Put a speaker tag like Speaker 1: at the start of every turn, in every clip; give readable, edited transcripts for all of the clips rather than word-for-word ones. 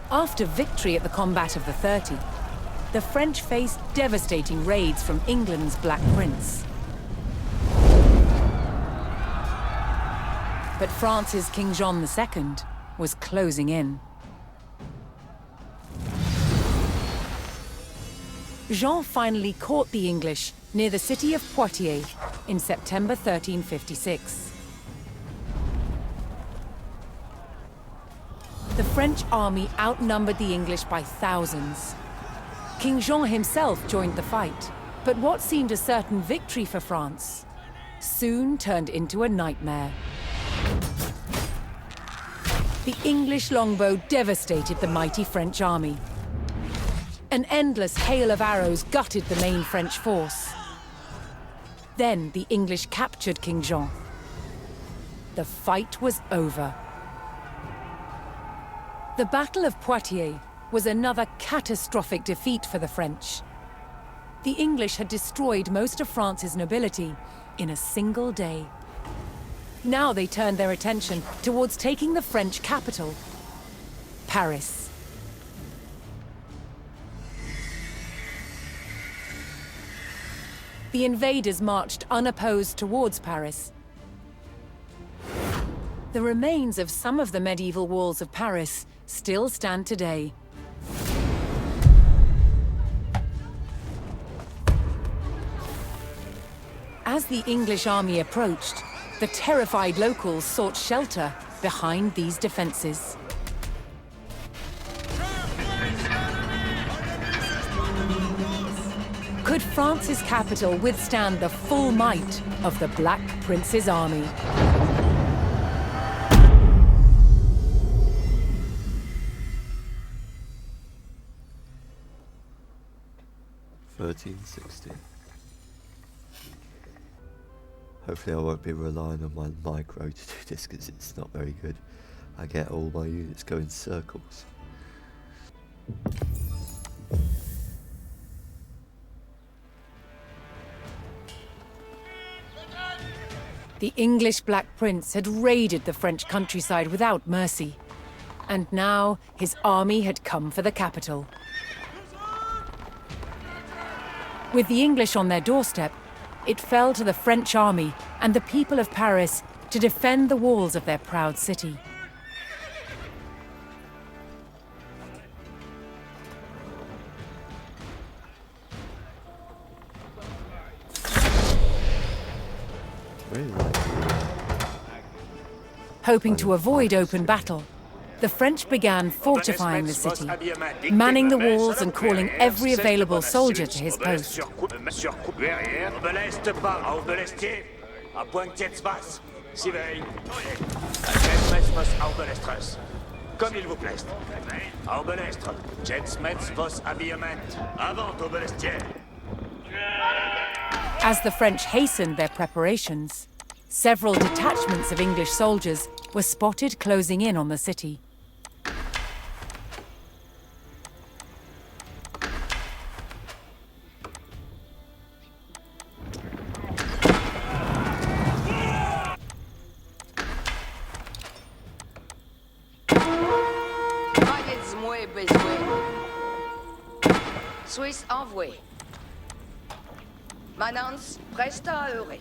Speaker 1: After victory at the Combat of the 30, the French faced devastating raids from England's Black Prince. But France's King John II was closing in. Jean finally caught the English near the city of Poitiers in September 1356. The French army outnumbered the English by thousands. King Jean himself joined the fight, but what seemed a certain victory for France soon turned into a nightmare. The English longbow devastated the mighty French army. An endless hail of arrows gutted the main French force. Then the English captured King Jean. The fight was over. The Battle of Poitiers was another catastrophic defeat for the French. The English had destroyed most of France's nobility in a single day. Now they turned their attention towards taking the French capital, Paris. The invaders marched unopposed towards Paris. The remains of some of the medieval walls of Paris still stand today. As the English army approached, the terrified locals sought shelter behind these defenses. Could France's capital withstand the full might of the Black Prince's army?
Speaker 2: Hopefully I won't be relying on my micro to do this because it's not very good. I get all my units go in circles.
Speaker 1: The English Black Prince had raided the French countryside without mercy. And now his army had come for the capital. With the English on their doorstep, it fell to the French army and the people of Paris to defend the walls of their proud city. Hoping to avoid open battle, the French began fortifying the city, manning the walls and calling every available soldier to his post. As the French hastened their preparations, several detachments of English soldiers were spotted closing in on the city.
Speaker 3: Suisse envoyé. Manance, presta à eurer.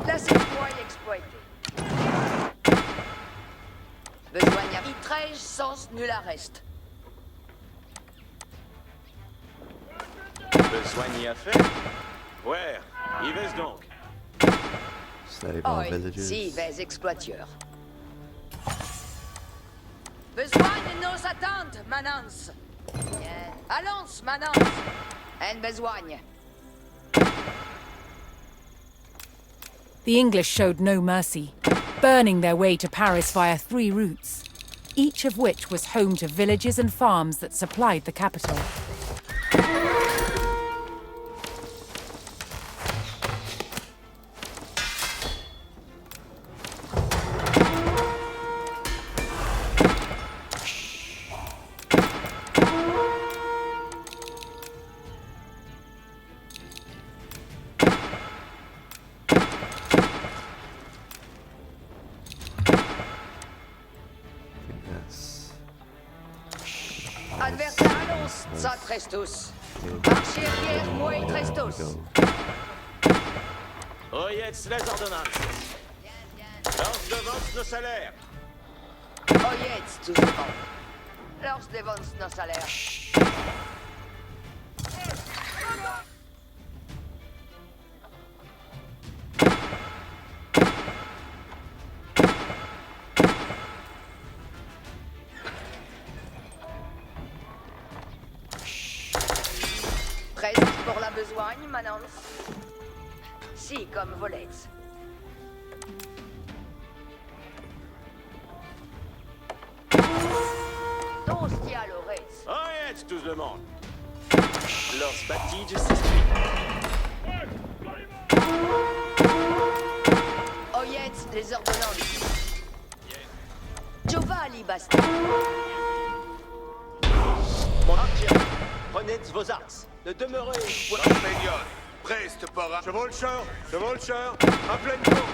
Speaker 3: Laissez-moi exploiter. Besoin d'y itrège sens nul arrest.
Speaker 4: Besoin d'y a fait? Ouais, y vais donc.
Speaker 2: Save our villages.
Speaker 3: Si, vais exploiteur. Besoin de nos attentes, Manance. Allons, Manance. En besogne.
Speaker 1: The English showed no mercy, burning their way to Paris via 3 routes, each of which was home to villages and farms that supplied the capital.
Speaker 3: Ça, Trestos.
Speaker 2: Yeah.
Speaker 3: Marchez arrière, moi et
Speaker 2: There we
Speaker 3: Trestos.
Speaker 2: go.
Speaker 4: Oyez les ordonnances. Lance devance nos salaires.
Speaker 3: Oyez, tous devant. Lors devance nos salaires. Presque pour la besogne, Manance. Si, comme volets. Tostia Lorez.
Speaker 4: Oyez tout le monde. Lors Battige s'essuie.
Speaker 3: Oyez les ordonnances. Giovanni Basti.
Speaker 5: Mon artier, prenez vos arcs. Ne demeurez point.
Speaker 6: Compagnon, preste para. Chevaucheur, à pleine cour.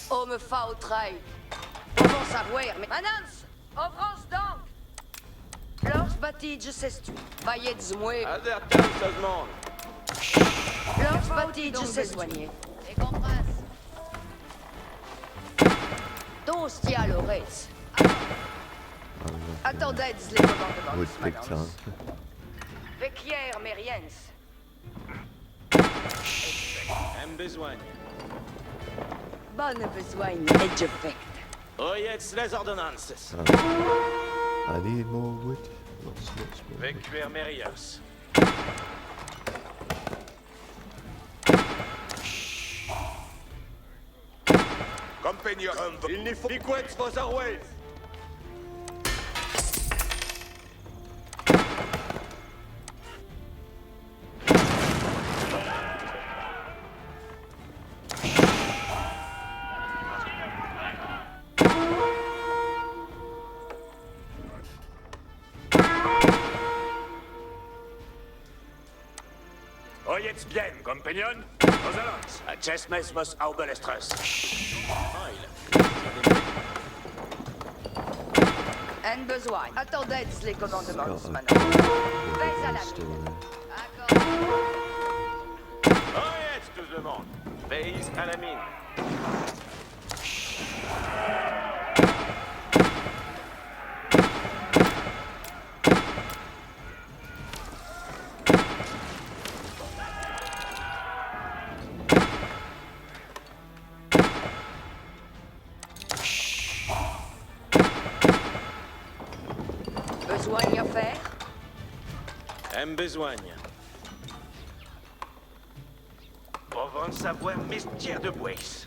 Speaker 3: Oh, me fa au trail. Comment savoir, mais... Manance, offrance donc. Lors Battige s'estu. Vaillez moi.
Speaker 4: Advertance tout le monde.
Speaker 3: Lors Battige s'essoigné. Et comprasse. Tostia Lorez. Attendez les commandements,
Speaker 2: Would big time.
Speaker 3: Manance. Vecchier Mériens.
Speaker 4: Hem besoin.
Speaker 3: Bonne besogne et je fais.
Speaker 4: Oyez les ordonnances.
Speaker 2: I need more wood. Lots more.
Speaker 4: Vecuer Merios.
Speaker 6: Compagnon, il n'y faut piquet vos arroues.
Speaker 4: Oyez bien, compagnon. Vos allons.
Speaker 5: Acces mesmos aubelestres.
Speaker 3: Un besoin. Attendez les commandements,
Speaker 2: Got a
Speaker 3: Manance. Vais à la
Speaker 2: still there.
Speaker 3: D'accord.
Speaker 4: Oyez tout le monde. Veillez à la mine.
Speaker 3: Besoin à faire.
Speaker 4: Hem besoin. Pour savoir mestière de bois.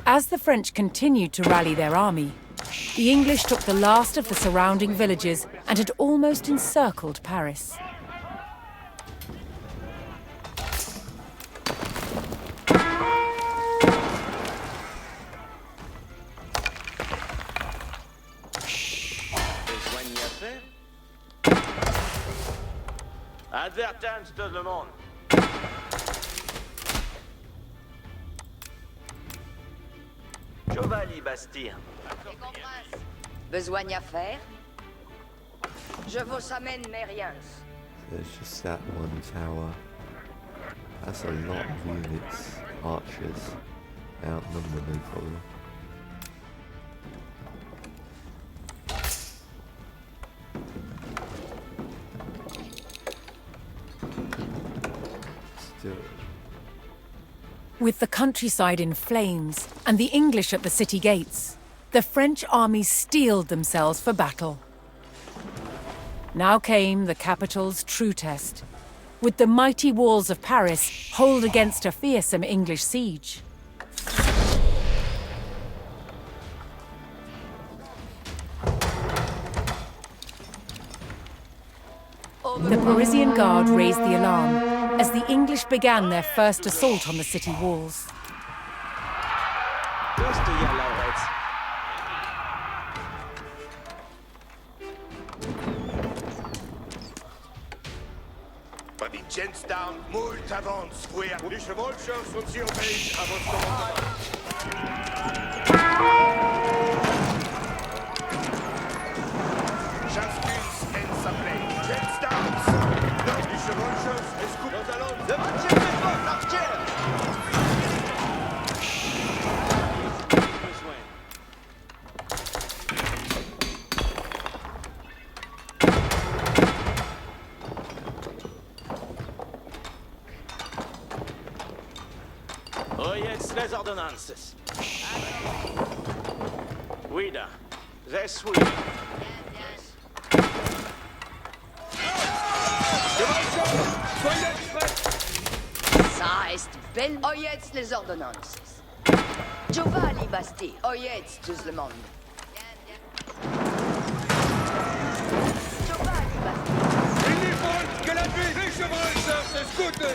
Speaker 1: As the French continued to rally their army, the English took the last of the surrounding villages and had almost encircled Paris.
Speaker 4: Besoin à faire. Advertance tout le monde. Giovanni Bastille.
Speaker 3: Besoin à faire. Je vous amène Mériens.
Speaker 2: There's just that one tower. That's a lot of units. Archers. Outnumber no problem. Still.
Speaker 1: With the countryside in flames and the English at the city gates, the French armies steeled themselves for battle. Now came the capital's true test, with the mighty walls of Paris hold against a fearsome English siege. The Parisian Guard raised the alarm as the English began their first assault on the city walls.
Speaker 4: Tostia Lorez.
Speaker 6: By Jenstown, moult avance, frère. Les chevaucheurs sont surveillés à votre commandement. Chascus en sa plaie. Jenstown, Chevaucheurs, escoute. Nous allons...
Speaker 5: Le 20e défense archère.
Speaker 4: Besoin. Oyez les ordonnances. Guida. This way.
Speaker 3: Ça est belle. Oyez les ordonnances. Giovanni Basti. Oyez tout le monde. Giovanni Basti.
Speaker 6: Il faut que la vie des chevaucheurs s'escoute.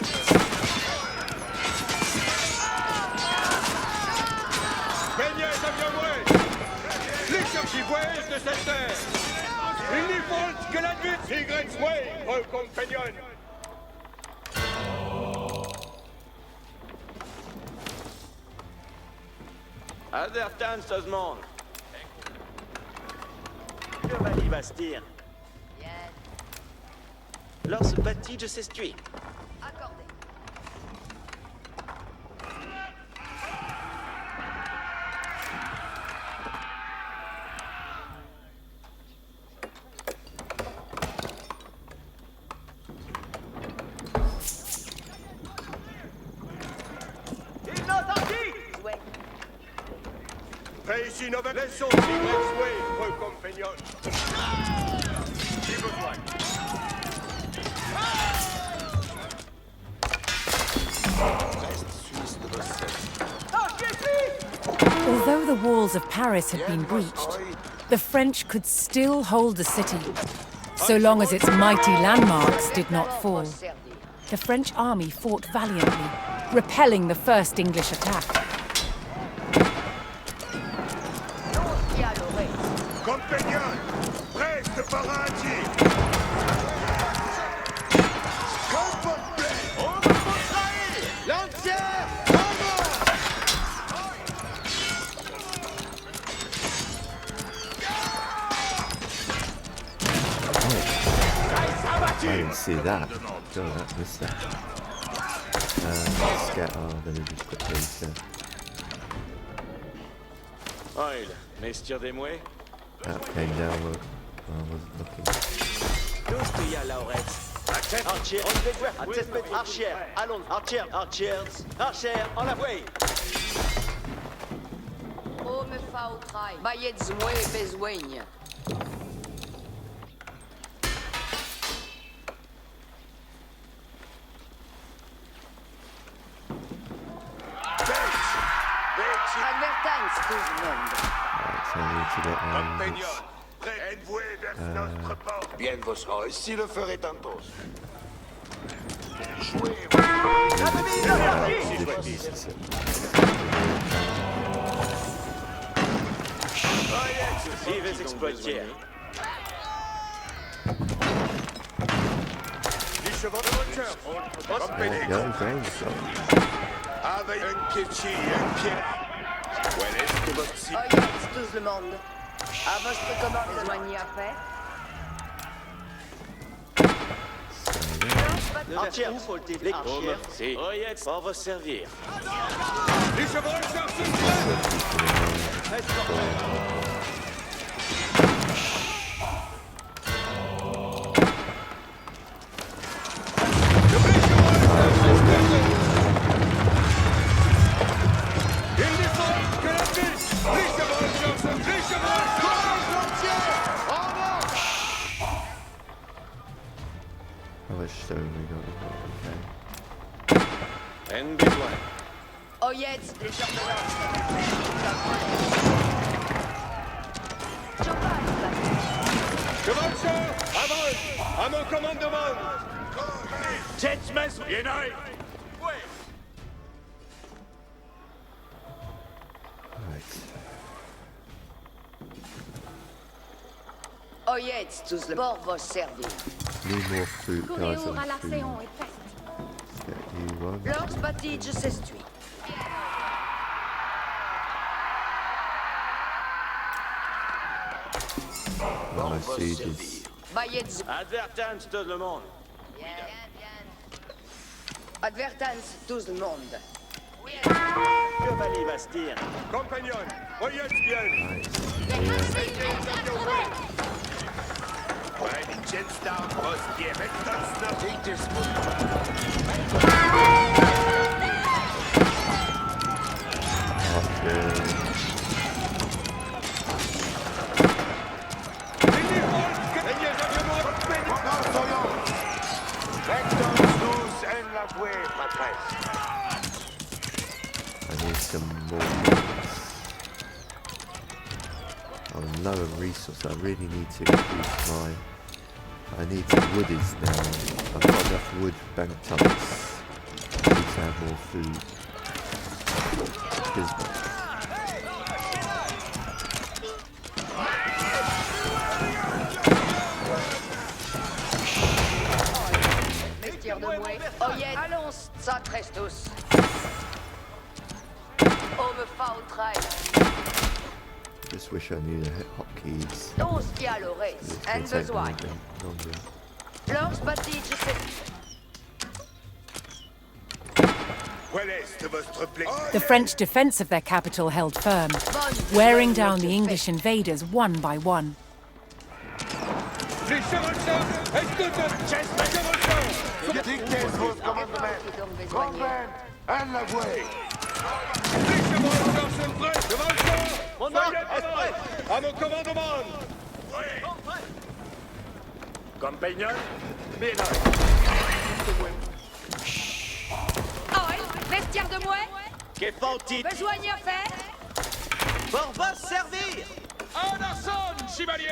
Speaker 6: Peignez à bien moins. Les chevaucheurs de cette terre. Il faut que la vie Sigrid Way, vos compagnons.
Speaker 4: Advertance tout le monde.
Speaker 5: Giovanni Bastir. Lors bâti de s'estuer.
Speaker 3: Accordé.
Speaker 5: Il n'a sorti.
Speaker 3: Ouais.
Speaker 6: Fais ici nos laissons Sigrid Way, vos compagnons. Si besoin.
Speaker 1: Although the walls of Paris had been breached, the French could still hold the city, so long as its mighty landmarks did not fall. The French army fought valiantly, repelling the first English attack.
Speaker 6: Compagnons, preste parati.
Speaker 5: L'entière.
Speaker 2: I didn't see that. God, that missed that. Let me just quickly
Speaker 4: Oil, messieurs des mouets.
Speaker 2: that came down when I wasn't looking.
Speaker 5: Tous qu'il y a, Laurette. Archer, on fait quoi? Archer, allons, Archer, Archers, Archer, en la voie.
Speaker 3: Oh, me fa au trail. Bayez moi besoin. Advertance tout le monde.
Speaker 2: Right, so I need to get
Speaker 6: Compagnons, êtes-vous vers notre port? Bien vos sera ici le ferait tantôt. Jouez.
Speaker 5: Vives exploitières.
Speaker 6: Les chevaucheurs,
Speaker 2: There you go, Graham's gone.
Speaker 6: avec un kitschy, un pied. Où est-ce que votre site?
Speaker 3: Oyez tout le monde. À votre commande, éloignez après.
Speaker 5: Archer, les Archers.
Speaker 4: Si. Oyez, on va servir.
Speaker 6: Les chevaucheurs se
Speaker 2: How much stone we got? Okay.
Speaker 4: En besoin.
Speaker 3: Oyez les ordonnances. Giovanni Basti.
Speaker 6: chevaucheurs, avance, à mon commandement.
Speaker 5: Jetsmans,
Speaker 6: Yenai.
Speaker 2: Right.
Speaker 3: Oyez tous le bord va servir.
Speaker 2: Need more fruit, guys.
Speaker 7: Courir
Speaker 2: And
Speaker 7: à la
Speaker 2: food.
Speaker 7: séance est faite.
Speaker 2: Get you one.
Speaker 3: Lors bâtisse s'estui.
Speaker 2: My sieges.
Speaker 3: Bayez.
Speaker 4: Advertance tout le monde.
Speaker 3: Bien, bien, bien. Advertance, tout le monde.
Speaker 5: Chevalier va se dire.
Speaker 6: Compagnon, voyez bien.
Speaker 2: I need some more units. I'm low on resources. I really need to increase my... I need some woodies now. I've got enough wood banked up. I need to have more food. Bismuth.
Speaker 3: Messieurs de Mouet. Oyez, allons, sacrés tous. Homme foul trail.
Speaker 2: Just wish I knew the hotkeys.
Speaker 3: Tous qui à l'oreille.
Speaker 2: It's
Speaker 3: Un
Speaker 2: gonna take me
Speaker 3: besoin.
Speaker 2: a bit longer.
Speaker 3: Lors bâti, je sais.
Speaker 6: Quel est votre plaisir?
Speaker 1: The French defense of their capital held firm, wearing down the English invaders one by one.
Speaker 6: Les chevaliers, écoutez, chevaliers.
Speaker 3: Dictez vos commandements. Convent,
Speaker 6: Un la voie. Les chevaliers sont prêts, devant le camp.
Speaker 5: Mon ordre est
Speaker 6: Soyez
Speaker 5: prêt.
Speaker 6: à mon commandement.
Speaker 4: Compagnon,
Speaker 3: Oh, vestiaire de Mouet.
Speaker 5: Que faut-il?
Speaker 3: Besoin à faire.
Speaker 5: Pour vous servir.
Speaker 6: En arçon, chevalier.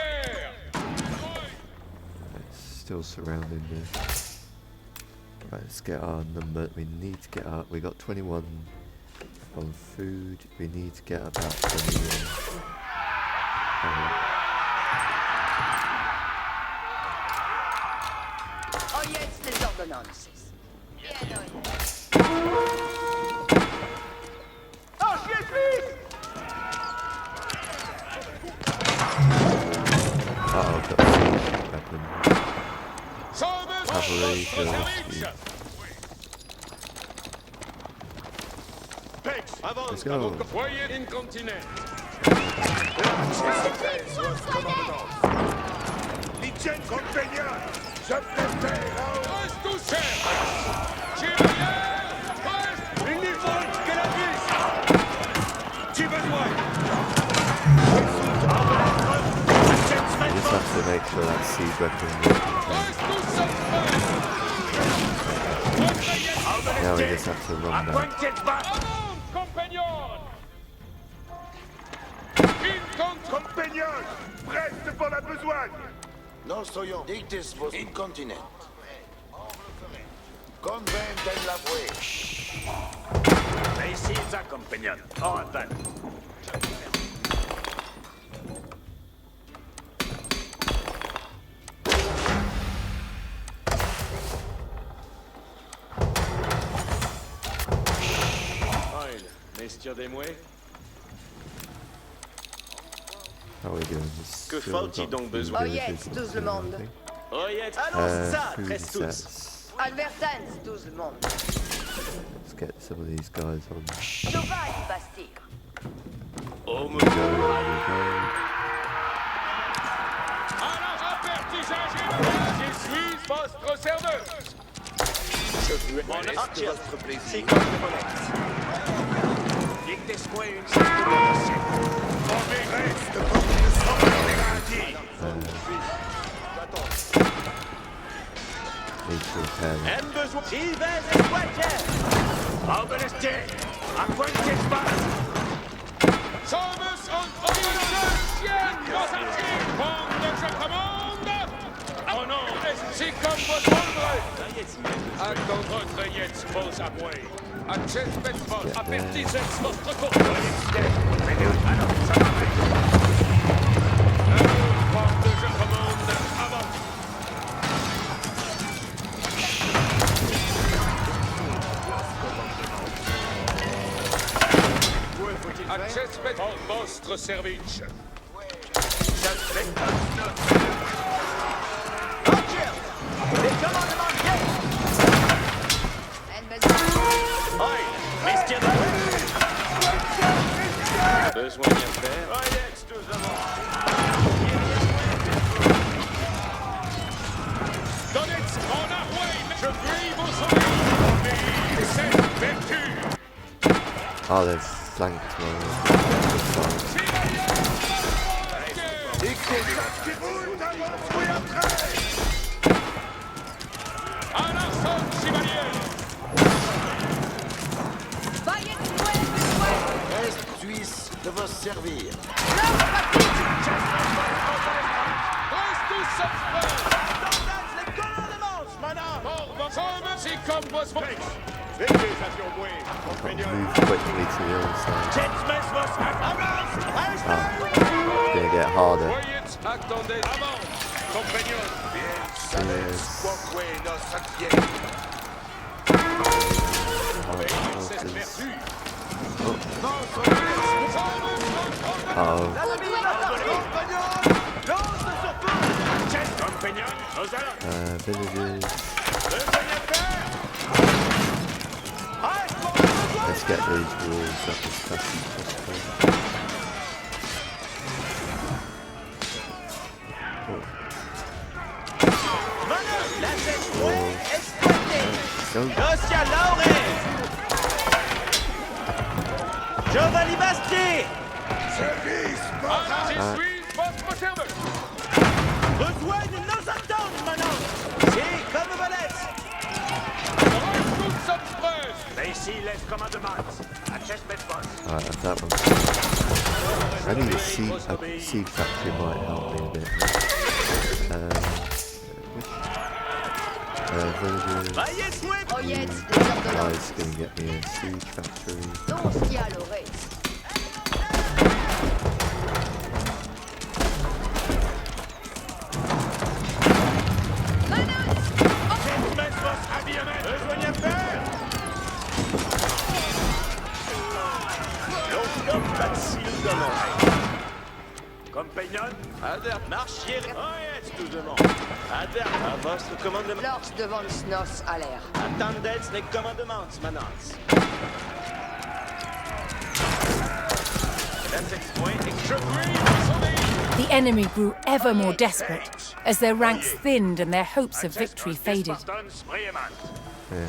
Speaker 2: It's still surrounding me. Right, let's get our number. We need to get up. We got 21 on food. We need to get about 21.
Speaker 3: Oyez les ordonnances.
Speaker 2: Uh-oh, got a siege weapon. Cavalry, Philistine. Let's go.
Speaker 6: Voyez incontinent. L'hygiène compagnon. Je préfère. Reste tout cher. Chevalier, reste. Il n'y faut que la puisse. Tu besoin.
Speaker 2: We just have to make sure that siege weapon works.
Speaker 6: Reste tout seul.
Speaker 2: Now we just have to run back.
Speaker 6: Avance, compagnon. Compagnon, prête pour la besogne.
Speaker 7: Nos soyons dictis vos incontinent. Convent en la voie.
Speaker 4: ici, ça, compagnon. En avant. Messieurs des Mouets.
Speaker 2: How are we doing this?
Speaker 5: Que
Speaker 2: Still
Speaker 5: faut-il
Speaker 2: got
Speaker 5: donc
Speaker 2: food
Speaker 5: besoin?
Speaker 2: villages
Speaker 3: Oyez,
Speaker 2: and
Speaker 3: tout le monde.
Speaker 2: everything.
Speaker 5: Oyez, allons, ça,
Speaker 2: Food
Speaker 5: très tous.
Speaker 2: sets.
Speaker 3: Advertance, tout le monde.
Speaker 2: Let's get some of these guys on.
Speaker 3: Cheval, Bastille.
Speaker 5: Oh, mon
Speaker 2: Go, go.
Speaker 6: Alors, avertissage, je suis votre serveur.
Speaker 5: Mon archer, c'est comme le molette. Dictez-moi une chose de donation.
Speaker 6: Mauvais reste pour une sorte de
Speaker 2: Need to repair that.
Speaker 5: Un besoin. J'y vais, esquadron.
Speaker 4: Organistez. À point de espace.
Speaker 6: Sommes en organisation, nos archives. Quand je commande. Oh non, c'est comme votre ordre. À dans votre yetz vos aboués. À Chespet vos apertisez votre cours. Quand je commande, avant. À Chespet en vostre service.
Speaker 5: Archer, les commandements viennent.
Speaker 3: Un besoin.
Speaker 5: Oil, messieurs des mouettes.
Speaker 4: Besoin d'y faire.
Speaker 5: Oyez, tous devant.
Speaker 6: Donetsk en Arway, je brille vos soleils. Cette vertu.
Speaker 2: Oh, they've flanked me.
Speaker 6: À l'assaut, chevalier.
Speaker 3: Veuillez jouer, jouer.
Speaker 7: Est suisse de vos servir.
Speaker 3: Leurs bâtis.
Speaker 6: Reste tous sans frère.
Speaker 5: Les commandements, madame.
Speaker 6: Pour vos hommes, si comme vos frères.
Speaker 2: Move quickly to the other side.
Speaker 5: Jetsmith was avance.
Speaker 2: It's gonna get harder.
Speaker 6: Voyez, attendez, avance. Compagnons.
Speaker 2: Yes.
Speaker 7: Quoque nos sacriers.
Speaker 6: Cette vertu.
Speaker 2: Uh-oh.
Speaker 4: Compagnon, aux allons.
Speaker 2: Villages. Let's get these walls up as fast as possible.
Speaker 5: La tête fouet, exploitée.
Speaker 2: Go.
Speaker 5: Dosia Laurez. Giovanni Bastier.
Speaker 6: Je suis votre serveur.
Speaker 5: Besoin de nos attentes, madame. C'est comme Valette.
Speaker 6: Reste tous sans frère.
Speaker 4: Mais ici, laisse commandement. À Chestnut Boss.
Speaker 2: Alright, that's that one. I need a seed factory might help me a bit. Villages.
Speaker 5: Veuillez souhait.
Speaker 3: Oyez, les
Speaker 2: Oh,
Speaker 3: ordonnances.
Speaker 2: it's gonna get me a siege factory.
Speaker 3: Donc, qui a l'oreille.
Speaker 4: Chestnut Boss, habillement.
Speaker 5: Besoin de faire. L'homme facile de l'oreille.
Speaker 4: Compagnon,
Speaker 5: Advert, marchier. Oyez, tout devant. Advert, à votre commandement.
Speaker 3: Lors devant le snos à l'air.
Speaker 5: Attendez les commandements, madame. That's explain.
Speaker 6: Je brille vos soleils.
Speaker 1: The enemy grew ever more desperate as their ranks thinned and their hopes of victory faded.
Speaker 4: Spartans, brillamment.
Speaker 2: Yeah,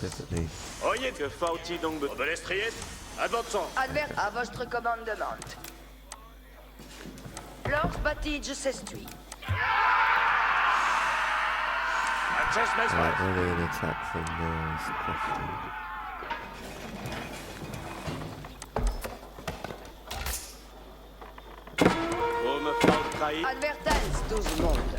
Speaker 2: definitely.
Speaker 4: Oyez, que faut-il donc de l'estrier? À votre son.
Speaker 3: Advert à votre commandement. Lors bâtis s'estui.
Speaker 4: À Chestnut Boss.
Speaker 2: Right, where are they gonna attack from now is the question.
Speaker 5: Vous me faites trahir.
Speaker 3: Advertence, 12 monde.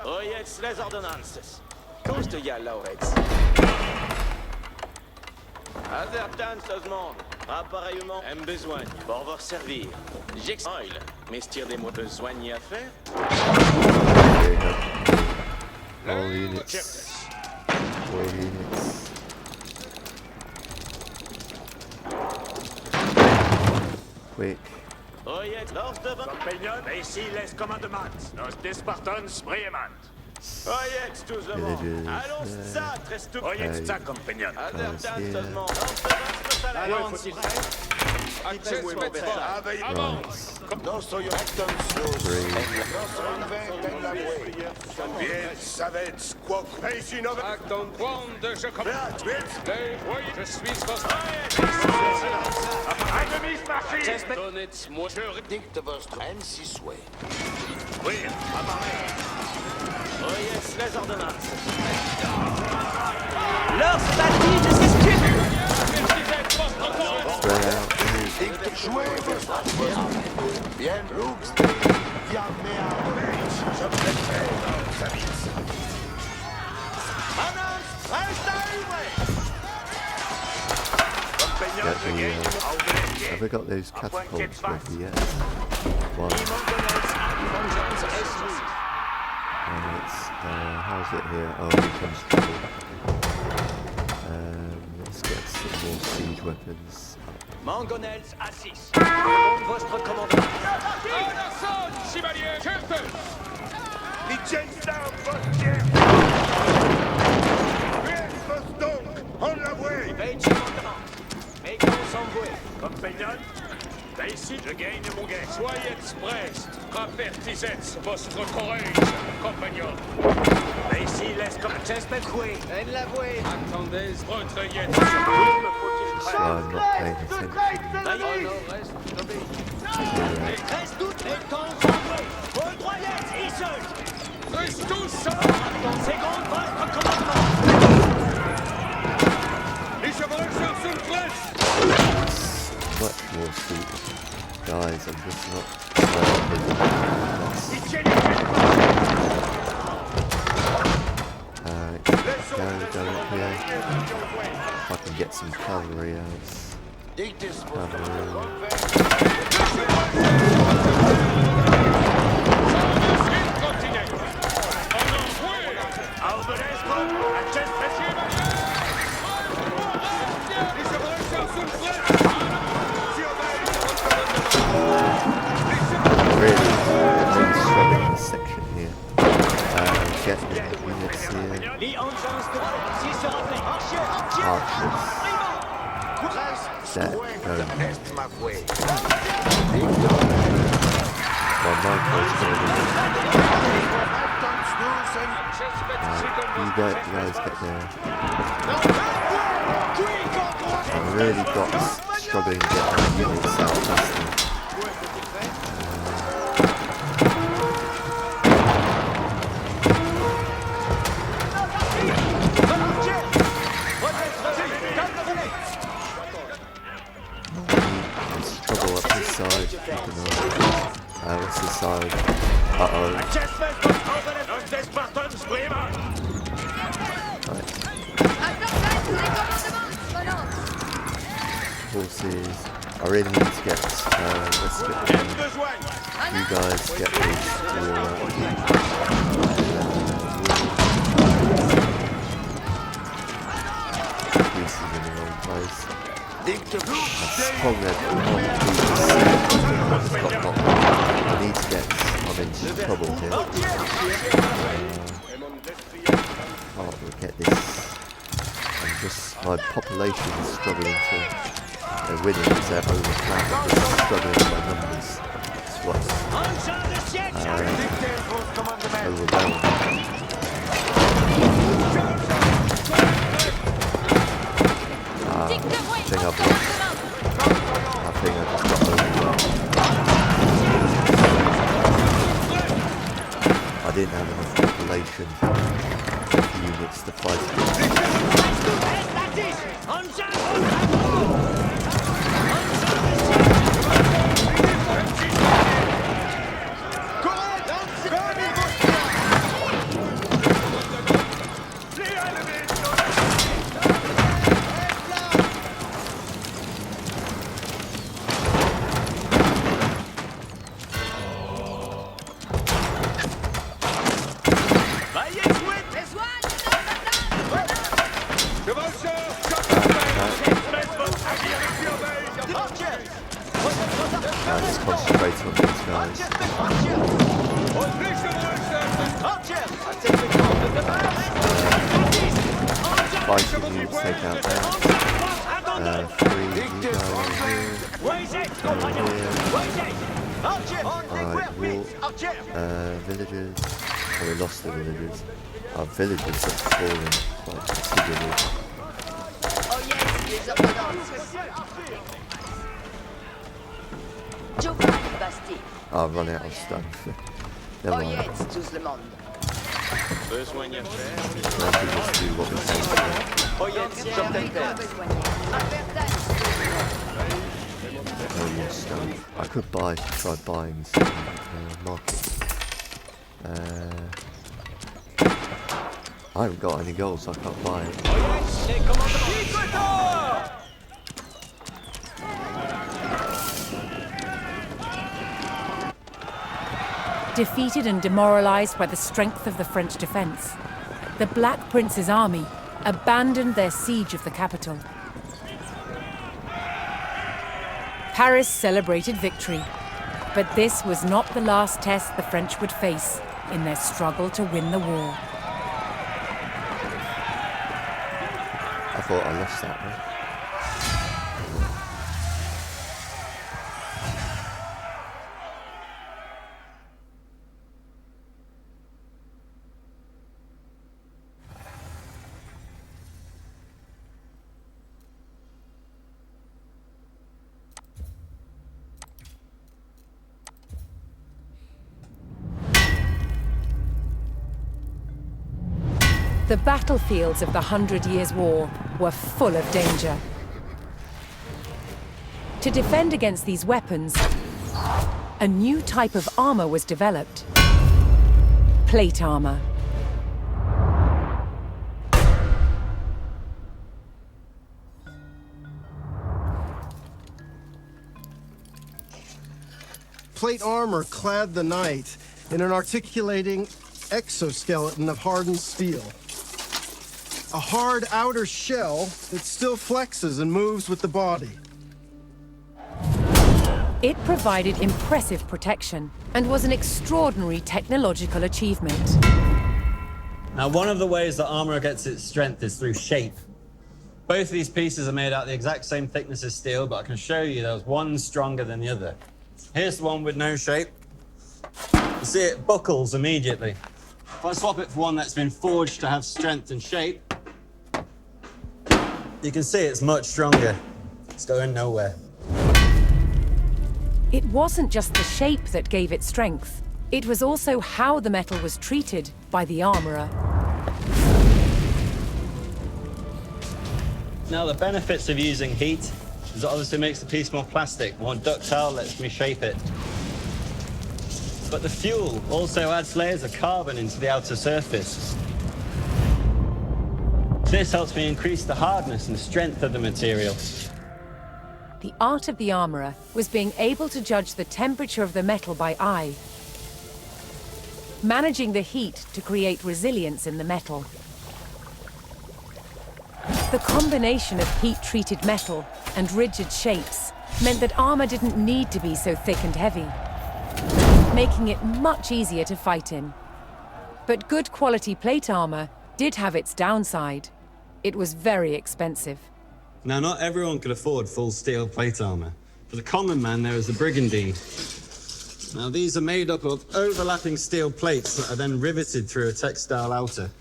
Speaker 5: Oyez, les ordonnances. Tous de ya, Lauretz. Advertance, tout le monde. Appareillement, un besoin. Pour vous servir. J'exoil. Messieurs des mots besoin y à faire.
Speaker 2: There you go. All units. All units. Quick.
Speaker 5: Oyez, lors devant.
Speaker 4: Compagnon, mais ici, laisse commandement. Nos des Spartans, brillamment.
Speaker 5: Oyez, tous devant.
Speaker 2: Villages,
Speaker 5: Allons, ça, reste tout.
Speaker 4: Oyez, ça, compagnon.
Speaker 5: Advertance,
Speaker 2: here.
Speaker 5: tout le monde. Allons, s'il plaît.
Speaker 6: À Chestnut Boss. Avance.
Speaker 7: No soyons tantos.
Speaker 2: Three.
Speaker 7: Bien savez quoque.
Speaker 6: Acton de je commande. Les voyez, je suis votre
Speaker 4: Ennemi marché.
Speaker 6: Donetsk, moi je
Speaker 7: Dicte votre ainsi souhait.
Speaker 4: Oui,
Speaker 5: Oyez, les ordonnances. Leurs bâtis de s'esquive.
Speaker 2: Spread out.
Speaker 7: Dicte jouer votre bien lux. Bien mea. Je préfère sa vie.
Speaker 5: Annonce, reste à
Speaker 2: Get the, have we got those catapults ready yet? One. How's it here? Oh, it comes through. Let's get some more siege weapons.
Speaker 5: Mangonels à 6. Pour votre commandement.
Speaker 6: À l'assaut, chevalier. Chester.
Speaker 4: Compagnon, là ici, je gagne mon gain.
Speaker 6: Soyez express, raffertissez votre courage, compagnon.
Speaker 4: Là ici, laisse comme
Speaker 6: Attendez, retrayez.
Speaker 2: So I'm not paying attention.
Speaker 5: Reste toutes les temps envoyés. Vos droyettes, ici.
Speaker 6: Reste tous ça.
Speaker 5: Seconde, votre commandement.
Speaker 6: Les chevalets cherchent une flèche.
Speaker 2: Much more suited. Guys, I'm just not go up here. If I can get some cavalry out. Really struggling in this section here. Get the units here. Archers. Set going. Well, my boy's going to you guys get there. I've really got struggling to get my units out faster. Trouble up this side. What's this side? Uh-oh. Horses. I really need to get, let's get you guys get this wall out. Pieces in the wrong place. Probably I need to get, I'm in trouble here. Oh, look at this. I'm just, my population is struggling to, they're winning because they're overpowered, I'm just struggling with my numbers. That's what's overwhelming. I think I've lost. I think I just got overwhelmed. I didn't have enough population units to fight against. Let's concentrate on these guys. Fighting units take out that. 3, you go over here. Alright, villagers. Oh, we lost the villagers. Our villagers have fallen quite considerably. I'll run out of stuff. Never mind. Let's just do what we can. Oh yes, stuff. I could try buying some market. I haven't got any gold, so I can't buy it.
Speaker 1: Defeated and demoralized by the strength of the French defense, the Black Prince's army abandoned their siege of the capital. Paris celebrated victory, but this was not the last test the French would face in their struggle to win the war.
Speaker 2: I thought I lost that one.
Speaker 1: The battlefields of the 100 Years' War were full of danger. To defend against these weapons, a new type of armor was developed: plate armor.
Speaker 8: Plate armor clad the knight in an articulating exoskeleton of hardened steel. A hard outer shell that still flexes and moves with the body.
Speaker 1: It provided impressive protection and was an extraordinary technological achievement.
Speaker 9: Now, one of the ways that armor gets its strength is through shape. Both of these pieces are made out the exact same thickness as steel, but I can show you there's one stronger than the other. Here's the one with no shape. You see it buckles immediately. If I swap it for one that's been forged to have strength and shape, you can see it's much stronger. It's going nowhere.
Speaker 1: It wasn't just the shape that gave it strength. It was also how the metal was treated by the armorer.
Speaker 9: Now, the benefits of using heat is it obviously makes the piece more plastic, more ductile, lets me shape it. But the fuel also adds layers of carbon into the outer surface. This helps me increase the hardness and strength of the material.
Speaker 1: The art of the armorer was being able to judge the temperature of the metal by eye, managing the heat to create resilience in the metal. The combination of heat-treated metal and rigid shapes meant that armor didn't need to be so thick and heavy, making it much easier to fight in. But good quality plate armor did have its downside. It was very expensive.
Speaker 9: Now, not everyone could afford full steel plate armor. For the common man, there is the brigandine. Now, these are made up of overlapping steel plates that are then riveted through a textile outer.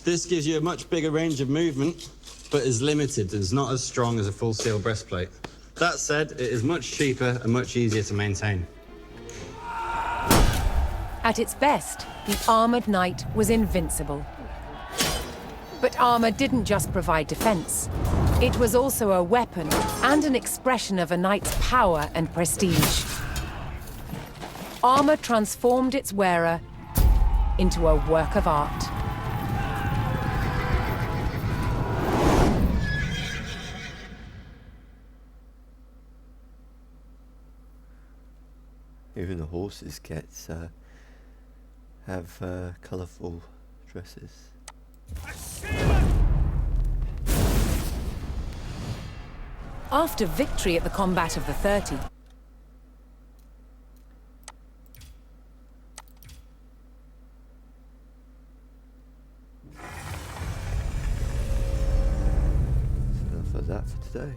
Speaker 9: This gives you a much bigger range of movement, but is limited and is not as strong as a full steel breastplate. That said, it is much cheaper and much easier to maintain.
Speaker 1: At its best, the armored knight was invincible. But armor didn't just provide defense. It was also a weapon and an expression of a knight's power and prestige. Armor transformed its wearer into a work of art.
Speaker 2: Even the horses have colourful dresses.
Speaker 1: After victory at the Combat of the 30,
Speaker 2: That's enough of that for today.